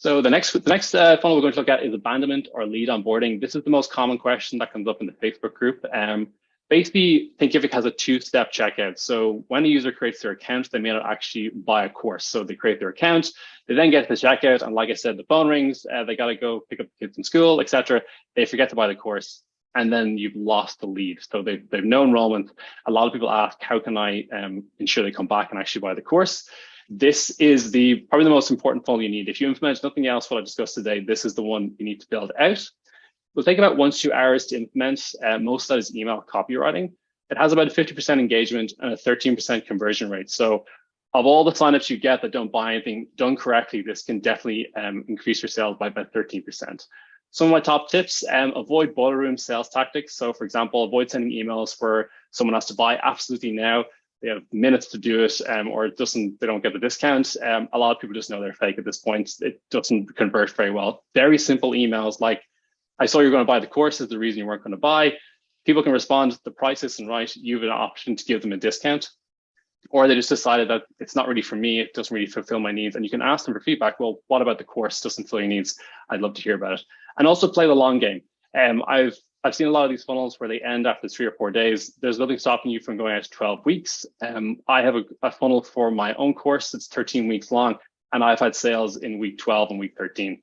So the next funnel we're going to look at is abandonment or lead onboarding. This is the most common question that comes up in the Facebook group. Basically, Thinkific has a two-step checkout. So when a user creates their account, they may not actually buy a course. So they create their account, they then get to the checkout, and like I said, the phone rings, they got to go pick up the kids from school, etc. They forget to buy the course, and then you've lost the lead. So they've no enrollment. A lot of people ask, how can I ensure they come back and actually buy the course? This is probably the most important funnel you need. If you implement nothing else what I discussed today, this is the one you need to build out. It'll take about 1 to 2 hours to implement. Most of that is email copywriting. It has about a 50% engagement and a 13% conversion rate. So of all the signups you get that don't buy anything done correctly, this can definitely increase your sales by about 13%. Some of my top tips: avoid boiler room sales tactics. So for example, avoid sending emails where someone has to buy absolutely now. They have minutes to do it, or they don't get the discount. A lot of people just know they're fake at this point. It doesn't convert very well. Very simple emails like, I saw you're going to buy the course is the reason you weren't going to buy. People can respond, the price isn't right. You have an option to give them a discount. Or they just decided that it's not really for me, it doesn't really fulfill my needs. And you can ask them for feedback. Well, what about the course doesn't fill your needs? I'd love to hear about it. And also play the long game. I've seen a lot of these funnels where they end after 3 or 4 days. There's nothing stopping you from going out to 12 weeks. I have a funnel for my own course that's 13 weeks long, and I've had sales in week 12 and week 13.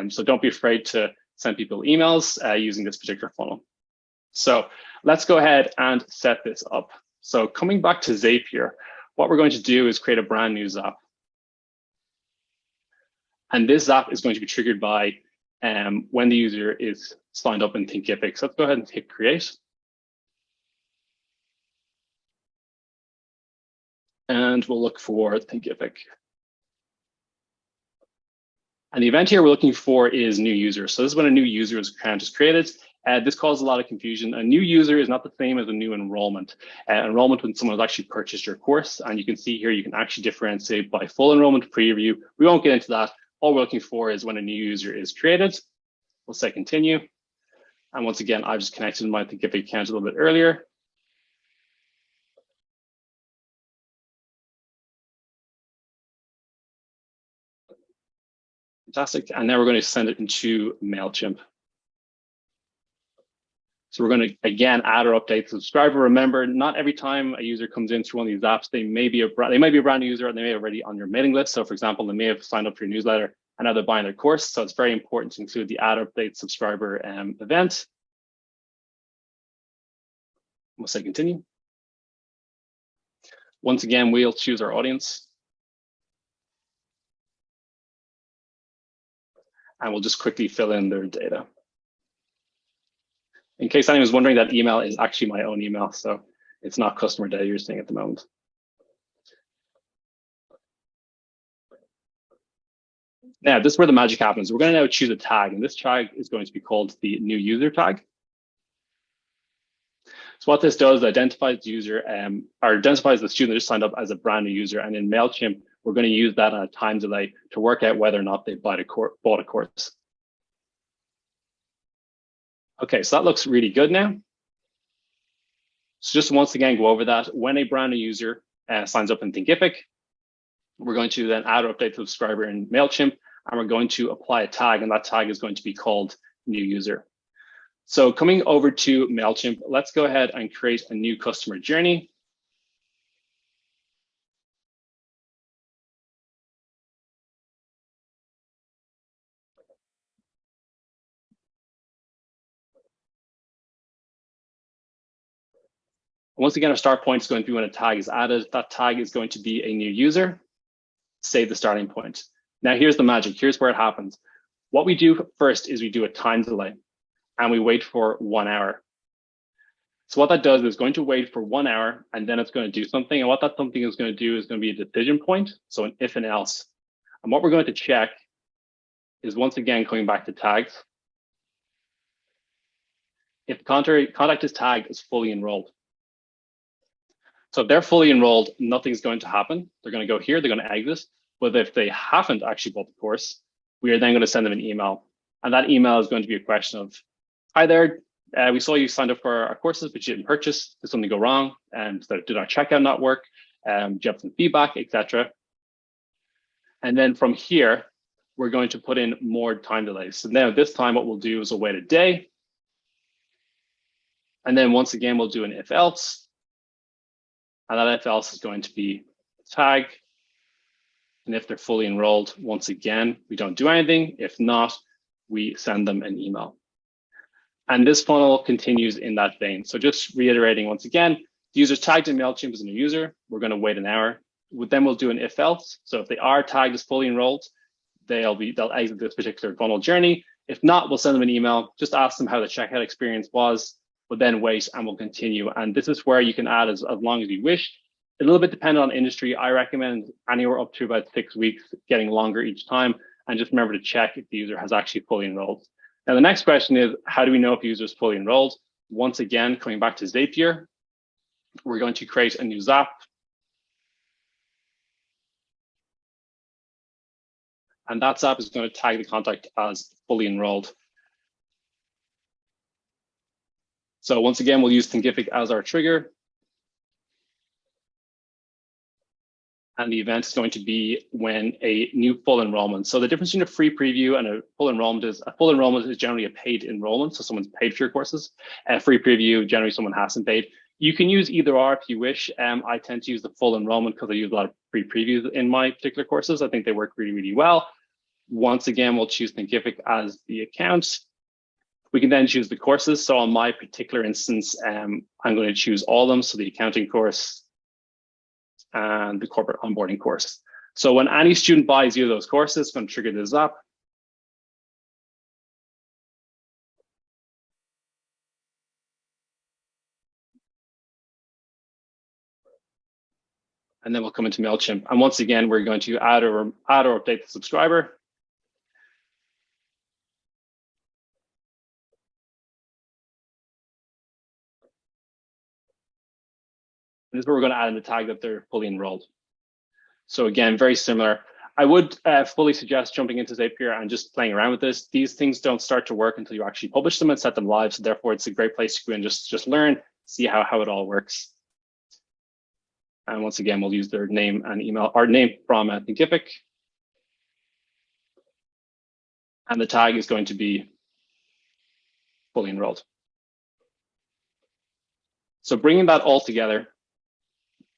So don't be afraid to send people emails using this particular funnel. So let's go ahead and set this up. So coming back to Zapier, what we're going to do is create a brand new Zap. And this Zap is going to be triggered by when the user is signed up in Thinkific. So let's go ahead and hit create. And we'll look for Thinkific. And the event here we're looking for is new user. So this is when a new user's account is created. This causes a lot of confusion. A new user is not the same as a new enrollment. Enrollment when someone has actually purchased your course. And you can see here, you can actually differentiate by full enrollment, preview. We won't get into that. All we're looking for is when a new user is created. We'll say continue. And once again, I've just connected my Thinkific account a little bit earlier. Fantastic. And now we're going to send it into MailChimp. So we're going to, again, add or update the subscriber. Remember, not every time a user comes in through one of these apps, they may be a brand new user, and they may already on your mailing list. So for example, they may have signed up for your newsletter and now they're buying their course. So it's very important to include the add or update subscriber event. We'll say continue. Once again, we'll choose our audience. And we'll just quickly fill in their data. In case anyone's wondering, that email is actually my own email, so it's not customer data you're seeing at the moment. Now, this is where the magic happens. We're going to now choose a tag, and this tag is going to be called the new user tag. So what this does is identifies the user, or identifies the student that just signed up as a brand new user, and in MailChimp, we're going to use that on a time delay to work out whether or not they bought a course. Okay, so that looks really good now. So just once again, go over that. When a brand new user signs up in Thinkific, we're going to then add or update the subscriber in MailChimp, and we're going to apply a tag, and that tag is going to be called new user. So coming over to MailChimp, let's go ahead and create a new customer journey. Once again, our start point is going to be when a tag is added. That tag is going to be a new user. Save the starting point. Now, here's the magic. Here's where it happens. What we do first is we do a time delay, and we wait for 1 hour. So what that does is going to wait for 1 hour, and then it's going to do something. And what that something is going to do is going to be a decision point, so an if and else. And what we're going to check is, once again, coming back to tags. If the contact is tagged as fully enrolled. So if they're fully enrolled, nothing's going to happen. They're going to go here, they're going to exit. But if they haven't actually bought the course, we are then going to send them an email. And that email is going to be a question of, hi there, we saw you signed up for our courses, but you didn't purchase. Did something go wrong? And did our checkout not work? Do you have some feedback, etc.? And then from here, we're going to put in more time delays. So now this time what we'll do is we'll wait a day. And then once again, we'll do an if else. And that if else is going to be a tag. And if they're fully enrolled, once again, we don't do anything. If not, we send them an email. And this funnel continues in that vein. So just reiterating once again, the user's tagged in MailChimp as a new user. We're going to wait an hour. Then we'll do an if else. So if they are tagged as fully enrolled, they'll exit this particular funnel journey. If not, we'll send them an email, just ask them how the checkout experience was. We'll then wait and we'll continue. And this is where you can add as long as you wish. A little bit dependent on industry. I recommend anywhere up to about 6 weeks, getting longer each time. And just remember to check if the user has actually fully enrolled. Now, the next question is, how do we know if the user is fully enrolled? Once again, coming back to Zapier, we're going to create a new Zap. And that Zap is going to tag the contact as fully enrolled. So once again, we'll use Thinkific as our trigger. And the event is going to be when a new full enrollment. So the difference between a free preview and a full enrollment is generally a paid enrollment. So someone's paid for your courses. A free preview, generally someone hasn't paid. You can use either or if you wish. I tend to use the full enrollment because I use a lot of free previews in my particular courses. I think they work really, really well. Once again, we'll choose Thinkific as the account. We can then choose the courses. So on my particular instance, I'm going to choose all of them. So the accounting course and the corporate onboarding course. So when any student buys either of those courses, it's going to trigger this up. And then we'll come into MailChimp. And once again, we're going to add or update the subscriber. And this is where we're going to add in the tag that they're fully enrolled. So again, very similar. I would fully suggest jumping into Zapier and just playing around with this. These things don't start to work until you actually publish them and set them live. So therefore, it's a great place to go and just learn, see how it all works. And once again, we'll use their name and email, our name from Thinkific. And the tag is going to be fully enrolled. So bringing that all together,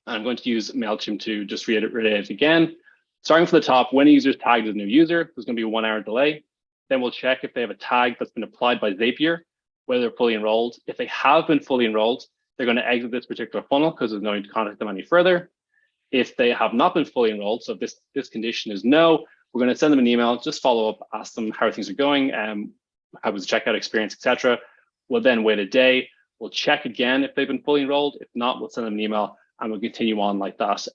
I'm going to use MailChimp to just reiterate it again. Starting from the top, when a user is tagged as a new user, there's going to be a 1 hour delay. Then we'll check if they have a tag that's been applied by Zapier, whether they're fully enrolled. If they have been fully enrolled, they're going to exit this particular funnel because there's no need to contact them any further. If they have not been fully enrolled, so if this condition is no, we're going to send them an email, just follow up, ask them how things are going, how was the checkout experience, etc. We'll then wait a day. We'll check again if they've been fully enrolled. If not, we'll send them an email and we'll continue on like that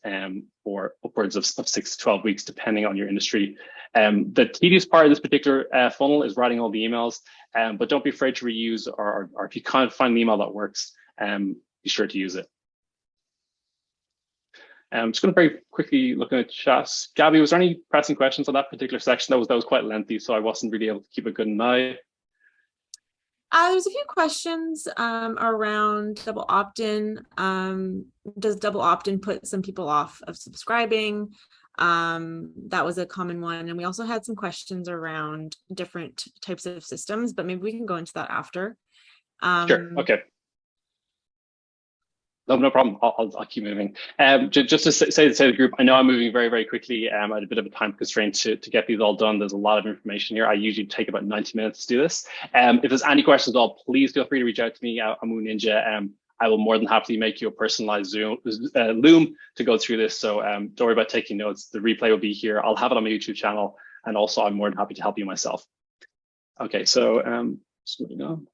for upwards of 6 to 12 weeks, depending on your industry. The tedious part of this particular funnel is writing all the emails, but don't be afraid to reuse, or if you can't find an email that works, be sure to use it. I'm just going to very quickly look at chat. Gabby, was there any pressing questions on that particular section? That was quite lengthy, so I wasn't really able to keep a good eye. There's a few questions around double opt-in. Does double opt-in put some people off of subscribing? That was a common one. And we also had some questions around different types of systems, but maybe we can go into that after. Sure, okay. No problem. I'll keep moving. Just to say to the group, I know I'm moving very, very quickly. I had a bit of a time constraint to get these all done. There's a lot of information here. I usually take about 90 minutes to do this. If there's any questions at all, please feel free to reach out to me. I'm Moon Ninja. I will more than happily make you a personalized Loom to go through this. So don't worry about taking notes. The replay will be here. I'll have it on my YouTube channel. And also, I'm more than happy to help you myself. Okay, so just moving on.